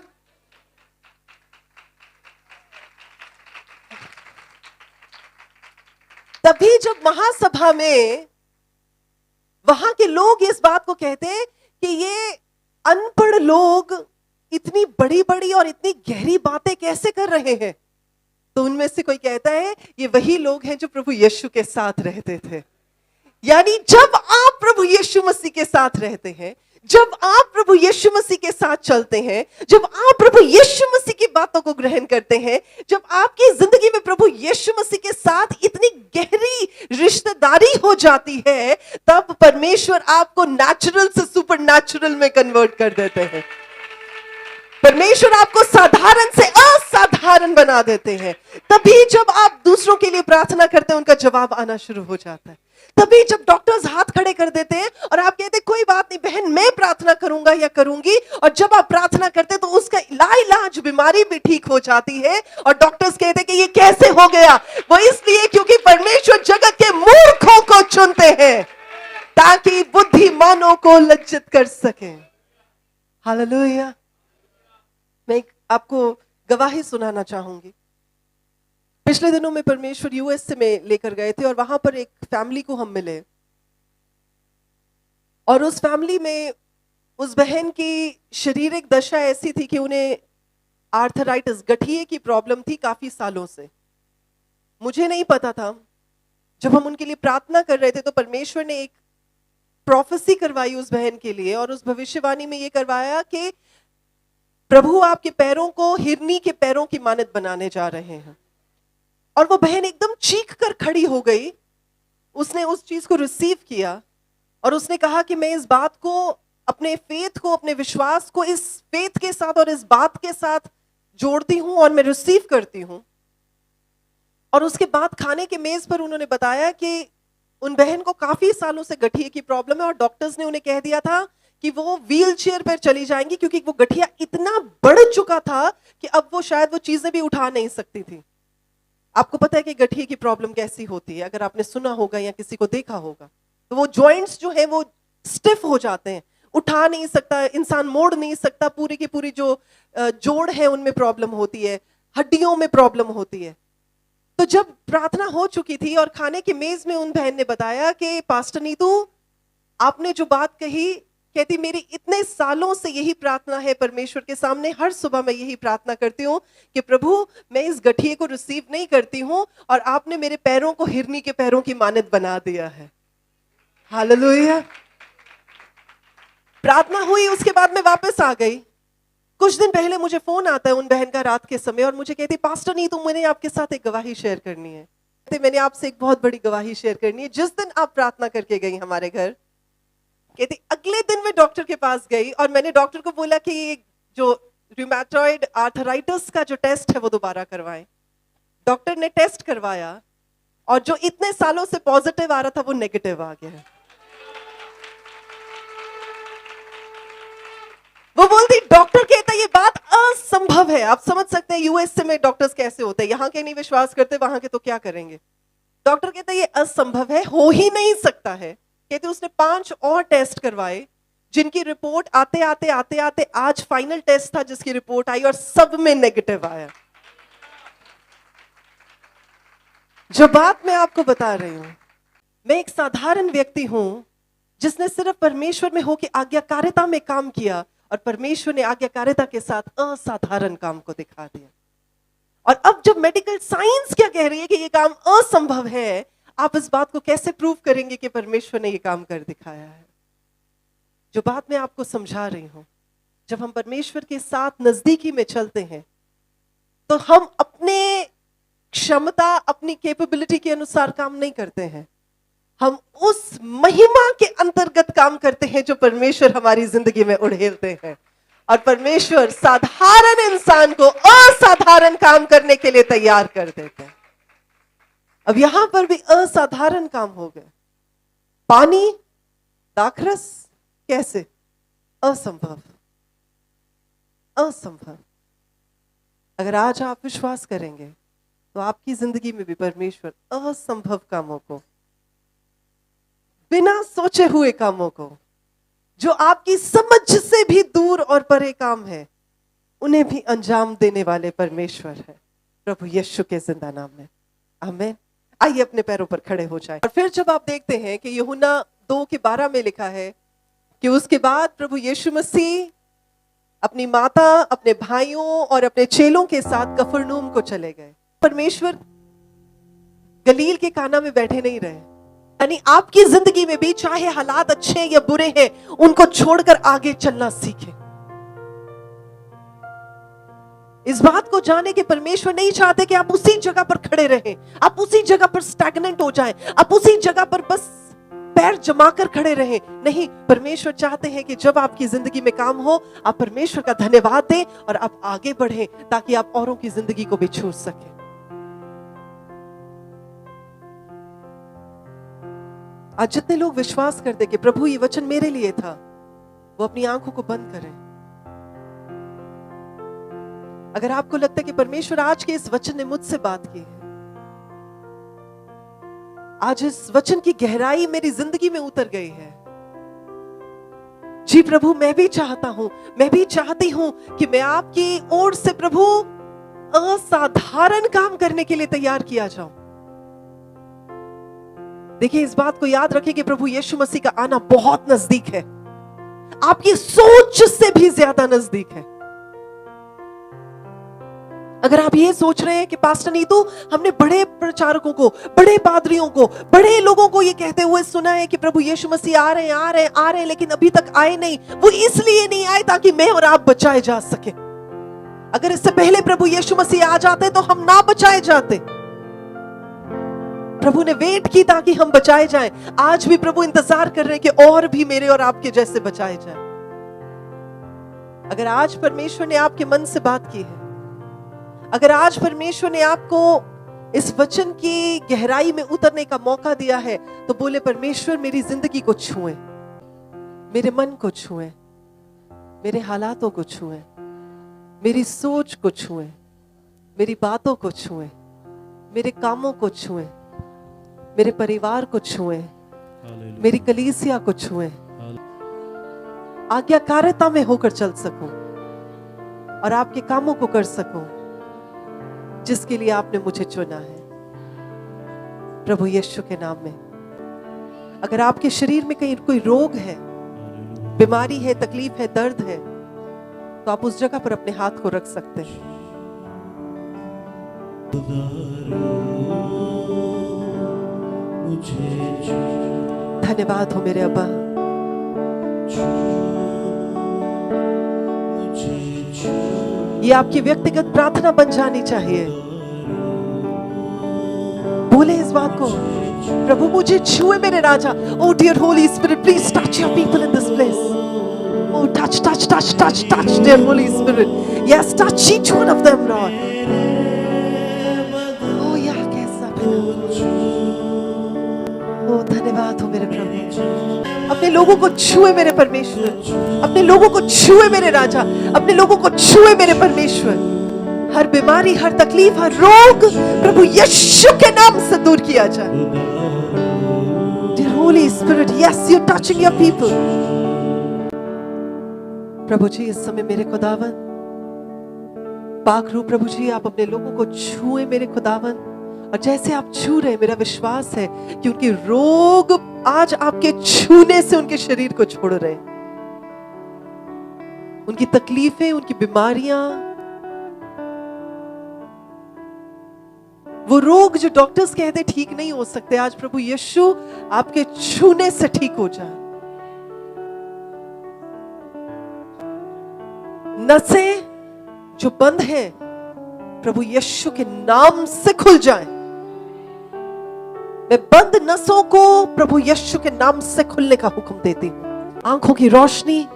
तभी जब महासभा में वहां के लोग इस बात को कहते हैं कि ये अनपढ़ लोग इतनी बड़ी बड़ी और इतनी गहरी बातें कैसे कर रहे हैं, तो उनमें से कोई कहता है ये वही लोग हैं जो प्रभु यीशु के साथ रहते थे। यानी जब आप प्रभु यीशु मसीह के साथ रहते हैं, जब आप प्रभु यीशु मसीह के साथ चलते हैं, जब आप प्रभु यीशु मसीह की बातों को ग्रहण करते हैं, जब आपकी जिंदगी में प्रभु यीशु मसीह के साथ इतनी गहरी रिश्तेदारी हो जाती है, तब परमेश्वर आपको नेचुरल से सुपर नेचुरल में कन्वर्ट कर देते हैं। परमेश्वर आपको साधारण से असाधारण बना देते हैं। तभी जब आप दूसरों के लिए प्रार्थना करते हैं उनका जवाब आना शुरू हो जाता है। तभी जब डॉक्टर्स हाथ खड़े कर देते हैं और आप कहते हैं कोई बात नहीं बहन, मैं प्रार्थना करूंगा या करूंगी, और जब आप प्रार्थना करते हैं तो उसका लाइलाज बीमारी भी ठीक हो जाती है। और डॉक्टर्स कहते हैं कि ये कैसे हो गया? वो इसलिए क्योंकि परमेश्वर जगत के मूर्खों को चुनते हैं ताकि बुद्धिमानों को लज्जित कर सके। हालेलुया। मैं आपको गवाही सुनाना चाहूंगी। पिछले दिनों में परमेश्वर यूएस में लेकर गए थे और वहां पर एक फैमिली को हम मिले, और उस फैमिली में उस बहन की शारीरिक दशा ऐसी थी कि उन्हें आर्थराइटिस, गठिए की प्रॉब्लम थी काफी सालों से। मुझे नहीं पता था। जब हम उनके लिए प्रार्थना कर रहे थे तो परमेश्वर ने एक प्रोफेसी करवाई उस बहन के लिए, और उस भविष्यवाणी में ये करवाया कि प्रभु आपके पैरों को हिरनी के पैरों की मानद बनाने जा रहे हैं। और वो बहन एकदम चीख कर खड़ी हो गई। उसने उस चीज को रिसीव किया और उसने कहा कि मैं इस बात को, अपने फेथ को, अपने विश्वास को इस फेथ के साथ और इस बात के साथ जोड़ती हूं और मैं रिसीव करती हूं। और उसके बाद खाने के मेज पर उन्होंने बताया कि उन बहन को काफी सालों से गठिया की प्रॉब्लम है और डॉक्टर्स ने उन्हें कह दिया था कि वो व्हील चेयर पर चली जाएंगी, क्योंकि वो गठिया इतना बढ़ चुका था कि अब वो शायद वो चीजें भी उठा नहीं सकती थी। आपको पता है कि गठिया की प्रॉब्लम कैसी होती है, अगर आपने सुना होगा या किसी को देखा होगा, तो वो जॉइंट्स जो है वो स्टिफ हो जाते हैं, उठा नहीं सकता इंसान, मोड़ नहीं सकता, पूरी की पूरी जो जोड़ है उनमें प्रॉब्लम होती है, हड्डियों में प्रॉब्लम होती है। तो जब प्रार्थना हो चुकी थी और खाने की मेज में उन बहन ने बताया कि पास्टर नीतू, आपने जो बात कही, कहती मेरी इतने सालों से यही प्रार्थना है परमेश्वर के सामने, हर सुबह मैं यही प्रार्थना करती हूँ कि प्रभु मैं इस गठिए को रिसीव नहीं करती हूँ और आपने मेरे पैरों को हिरनी के पैरों की मानद बना दिया है। हालेलुया। प्रार्थना हुई, उसके बाद मैं वापस आ गई। कुछ दिन पहले मुझे फोन आता है उन बहन का रात के समय और मुझे कहती पास्टर नहीं, मैंने आपके साथ एक गवाही शेयर करनी है। मैंने आपसे एक बहुत बड़ी गवाही शेयर करनी है। जिस दिन आप प्रार्थना करके गई हमारे घर, कहती अगले दिन मैं डॉक्टर के पास गई और मैंने डॉक्टर को बोला कि जो रूमेटॉइड आर्थराइटिस का जो टेस्ट है वो दोबारा करवाएं। डॉक्टर ने टेस्ट करवाया और जो इतने सालों से पॉजिटिव आ रहा था वो नेगेटिव आ गया। वो बोलती, डॉक्टर कहता ये बात असंभव है। आप समझ सकते हैं यूएसए में डॉक्टर्स कैसे होते हैं, यहाँ के नहीं विश्वास करते, वहां के तो क्या करेंगे। डॉक्टर कहता ये असंभव है, हो ही नहीं सकता है। कहते उसने 5 और टेस्ट करवाए, जिनकी रिपोर्ट आते आते आते आते आज फाइनल टेस्ट था जिसकी रिपोर्ट आई और सब में नेगेटिव आया। जो बात मैं आपको बता रही हूं, मैं एक साधारण व्यक्ति हूं जिसने सिर्फ परमेश्वर में होकर आज्ञाकारिता में काम किया और परमेश्वर ने आज्ञाकारिता के साथ असाधारण काम को दिखा दिया। और अब जब मेडिकल साइंस क्या कह रही है कि यह काम असंभव है, आप इस बात को कैसे प्रूव करेंगे कि परमेश्वर ने यह काम कर दिखाया है। जो बात मैं आपको समझा रही हूं, जब हम परमेश्वर के साथ नजदीकी में चलते हैं तो हम अपने क्षमता, अपनी कैपेबिलिटी के अनुसार काम नहीं करते हैं, हम उस महिमा के अंतर्गत काम करते हैं जो परमेश्वर हमारी जिंदगी में उड़ेलते हैं। और परमेश्वर साधारण इंसान को असाधारण काम करने के लिए तैयार कर देते हैं। अब यहां पर भी असाधारण काम हो गए। पानी, दाखरस, कैसे? असंभव, असंभव। अगर आज आप विश्वास करेंगे तो आपकी जिंदगी में भी परमेश्वर असंभव कामों को, बिना सोचे हुए कामों को, जो आपकी समझ से भी दूर और परे काम है, उन्हें भी अंजाम देने वाले परमेश्वर है, प्रभु यीशु के जिंदा नाम में। आमीन। आइए अपने पैरों पर खड़े हो जाएं। और फिर जब आप देखते हैं कि यूहन्ना 2:12 में लिखा है कि उसके बाद प्रभु यीशु मसीह अपनी माता, अपने भाइयों और अपने चेलों के साथ कफरनहूम को चले गए। परमेश्वर गलील के काना में बैठे नहीं रहे। यानी आपकी जिंदगी में भी चाहे हालात अच्छे या बुरे हैं, उनको छोड़कर आगे चलना सीखें। इस बात को जाने कि परमेश्वर नहीं चाहते कि आप उसी जगह पर खड़े रहें, आप उसी जगह पर स्टैग्नेंट हो जाएं, आप उसी जगह पर बस पैर जमाकर खड़े रहें। नहीं, परमेश्वर चाहते हैं कि जब आपकी जिंदगी में काम हो, आप परमेश्वर का धन्यवाद दें और आप आगे बढ़ें, ताकि आप औरों की जिंदगी को भी छू सकें। आज जितने लोग विश्वास करते कि प्रभु ये वचन मेरे लिए था, वो अपनी आंखों को बंद करें। अगर आपको लगता है कि परमेश्वर आज के इस वचन ने मुझसे बात की है, आज इस वचन की गहराई मेरी जिंदगी में उतर गई है, जी प्रभु मैं भी चाहता हूं, मैं भी चाहती हूं कि मैं आपकी ओर से प्रभु असाधारण काम करने के लिए तैयार किया जाऊं। देखिए, इस बात को याद रखिए कि प्रभु यीशु मसीह का आना बहुत नजदीक है, आपकी सोच से भी ज्यादा नजदीक है। अगर आप ये सोच रहे हैं कि पास्टर नीतू, हमने बड़े प्रचारकों को, बड़े पादरियों को, बड़े लोगों को ये कहते हुए सुना है कि प्रभु यीशु मसीह आ रहे हैं, आ रहे हैं, आ रहे हैं, लेकिन अभी तक आए नहीं, वो इसलिए नहीं आए ताकि मैं और आप बचाए जा सके। अगर इससे पहले प्रभु यीशु मसीह आ जाते तो हम ना बचाए जाते। प्रभु ने वेट की ताकि हम बचाए जाएं। आज भी प्रभु इंतजार कर रहे हैं कि और भी मेरे और आपके जैसे बचाए जाएं। अगर आज परमेश्वर ने आपके मन से बात की है, अगर आज परमेश्वर ने आपको इस वचन की गहराई में उतरने का मौका दिया है, तो बोले परमेश्वर मेरी जिंदगी को छुए, मेरे मन को छुए, मेरे हालातों को छुए, मेरी सोच को छुए, मेरी बातों को छुए, मेरे कामों को छुए, मेरे परिवार को छुए, मेरी कलीसिया को छुए, आज्ञाकारिता में होकर चल सकूं और आपके कामों को कर सकूं जिसके लिए आपने मुझे चुना है। प्रभु यीशु के नाम में। अगर आपके शरीर में कहीं कोई रोग है, बीमारी है, तकलीफ है, दर्द है, तो आप उस जगह पर अपने हाथ को रख सकते हैं। धन्यवाद हो मेरे अब्बा। ये आपकी व्यक्तिगत प्रार्थना बन जानी चाहिए। बोले इस बात को, प्रभु मुझे छुए मेरे राजा। Oh dear Holy Spirit, please touch your people in this place. Oh touch, touch, touch, touch, touch, dear Holy Spirit. Yes, touch each one of them, Lord. Oh yeah, कैसा बिना। Oh धन्यवाद हो मेरे प्रभु। अपने लोगों को छुए मेरे परमेश्वर, अपने लोगों को छुए मेरे राजा, अपने लोगों को छुए मेरे परमेश्वर। हर बीमारी, हर तकलीफ, हर रोग प्रभु यीशु के नाम से दूर किया जाए। Dear Holy Spirit, yes, you're touching your people. प्रभु जी इस समय मेरे खुदावन, पाक रूप प्रभु जी आप अपने लोगों को छुए मेरे खुदावन। और जैसे आप छू रहे, मेरा विश्वास है कि उनके रोग आज आपके छूने से उनके शरीर को छोड़ रहे। उनकी तकलीफें, उनकी बीमारियां, वो रोग जो डॉक्टर्स कहते ठीक नहीं हो सकते, आज प्रभु यीशु आपके छूने से ठीक हो जाए। नसें जो बंद हैं प्रभु यीशु के नाम से खुल जाएं। मैं बंद नसों को प्रभु यीशु के नाम से खुलने का हुक्म देती हूं। आंखों की रोशनी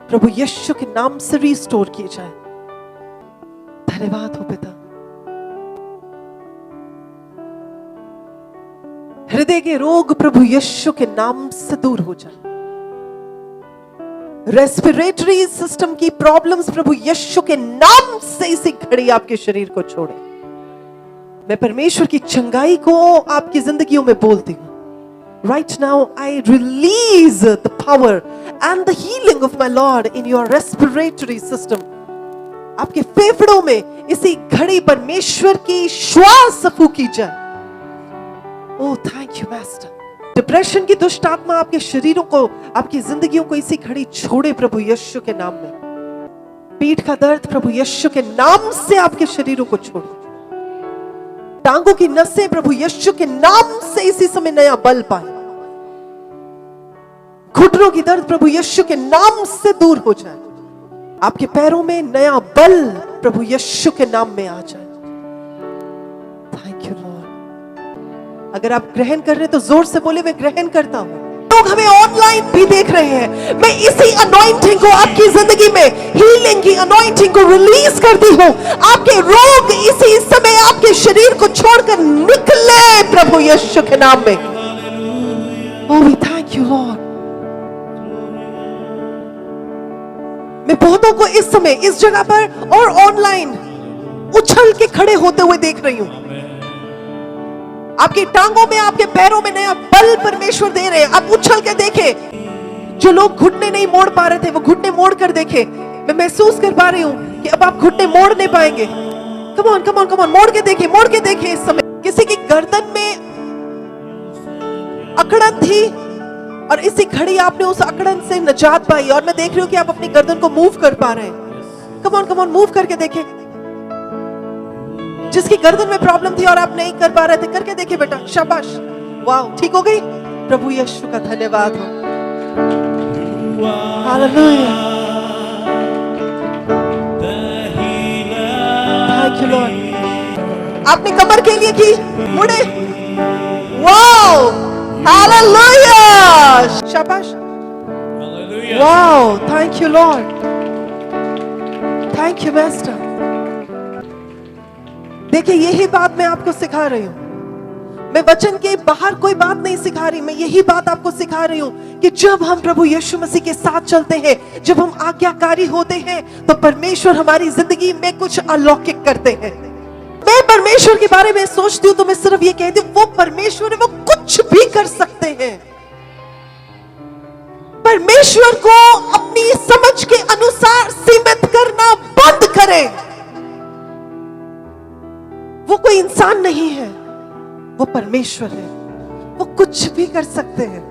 प्रभु यीशु के नाम से रिस्टोर की जाए। धन्यवाद हो पिता। हृदय के रोग प्रभु यीशु के नाम से दूर हो जाए। रेस्पिरेटरी सिस्टम की प्रॉब्लम्स प्रभु यीशु के नाम से इसी घड़ी आपके शरीर को छोड़े। मैं परमेश्वर की चंगाई को आपकी जिंदगियों में बोलती हूँ। Right now I release the power and the healing of my Lord in your respiratory system. आपके फेफड़ों में इसी घड़ी परमेश्वर की श्वास फूकी जाए। Oh, thank you, Master. Depression की दुष्ट आत्मा आपके शरीरों को, आपकी जिंदगियों को इसी घड़ी छोड़े प्रभु यीशु के नाम में। पीठ का दर्द प्रभु यीशु के नाम से आपके शरीरों को छोड़े। टांगों की नसें प्रभु यीशु के नाम से इसी समय नया बल पाए। घुटनों की दर्द प्रभु यीशु के नाम से दूर हो जाए। आपके पैरों में नया बल प्रभु यीशु के नाम में आ जाए। Thank you Lord. अगर आप ग्रहण कर रहे हैं तो जोर से बोले, मैं ग्रहण करता हूं। लोग हमें ऑनलाइन भी देख रहे हैं, मैं इसी अनॉइंटिंग को आपकी जिंदगी में, हीलिंग की अनॉइंटिंग को रिलीज करती हूं। आपके रोग इसी समय आपके शरीर को छोड़कर निकले प्रभु यीशु के नाम में। Oh, we thank you, Lord. मैं बहुतों को इस समय इस जगह पर और ऑनलाइन उछल के खड़े होते हुए देख रही हूं। आपकी टांगों में, आपके पैरों में नया बल परमेश्वर दे रहे हैं। आप उछल के देखें। जो लोग घुटने नहीं मोड़ पा रहे थे वो घुटने मोड़ कर देखे। मैं महसूस कर पा रही हूं कि अब आप घुटने मोड़ नहीं पाएंगे। Come on come on come on, मोड़ के देखें, मोड़ के देखें। इस समय किसी की गर्दन में अकड़न थी और इसी घड़ी आपने उस अकड़न से निजात पाई। और मैं देख रही हूं कि आप अपनी गर्दन को मूव कर पा रहे हैं। कम ऑन मूव करके देखें। जिसकी गर्दन में प्रॉब्लम थी और आप नहीं कर पा रहे थे, करके देखिए बेटा। शाबाश, वाह, ठीक हो गई। प्रभु यीशु का धन्यवाद हो। हालेलुया। Thank you Lord. आपने कमर के लिए की, मुड़े, वाओ, हालेलुया, शाबाश, wow, thank you Lord, thank you master. देखिए यही बात मैं आपको सिखा रही हूं, मैं वचन के बाहर कोई बात नहीं सिखा रही, मैं यही बात आपको सिखा रही हूं कि जब हम प्रभु यीशु मसीह के साथ चलते हैं, जब हम आज्ञाकारी होते हैं, तो परमेश्वर हमारी जिंदगी में कुछ अलौकिक करते हैं। मैं परमेश्वर के बारे में सोचती हूं तो मैं सिर्फ ये कहती हूं, वो परमेश्वर है, वो कुछ भी कर सकते हैं। परमेश्वर को अपनी समझ के अनुसार सीमित करना बंद करें। वो कोई इंसान नहीं है, वो परमेश्वर है, वो कुछ भी कर सकते हैं।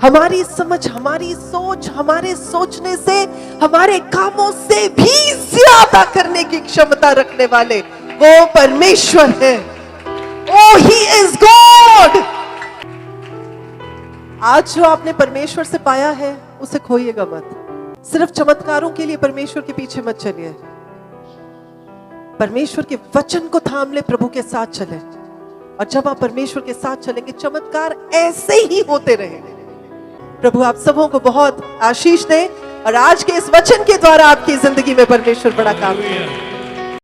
हमारी समझ, हमारी सोच, हमारे सोचने से, हमारे कामों से भी ज्यादा करने की क्षमता रखने वाले वो परमेश्वर है। ओ ही इज गॉड। आज जो आपने परमेश्वर से पाया है उसे खोइएगा मत। सिर्फ चमत्कारों के लिए परमेश्वर के पीछे मत चलिए, परमेश्वर के वचन को थाम ले, प्रभु के साथ चले, और जब आप परमेश्वर के साथ चलेंगे चमत्कार ऐसे ही होते रहेंगे। प्रभु आप सबों को बहुत आशीष दे और आज के इस वचन के द्वारा आपकी जिंदगी में परमेश्वर बड़ा काम करे।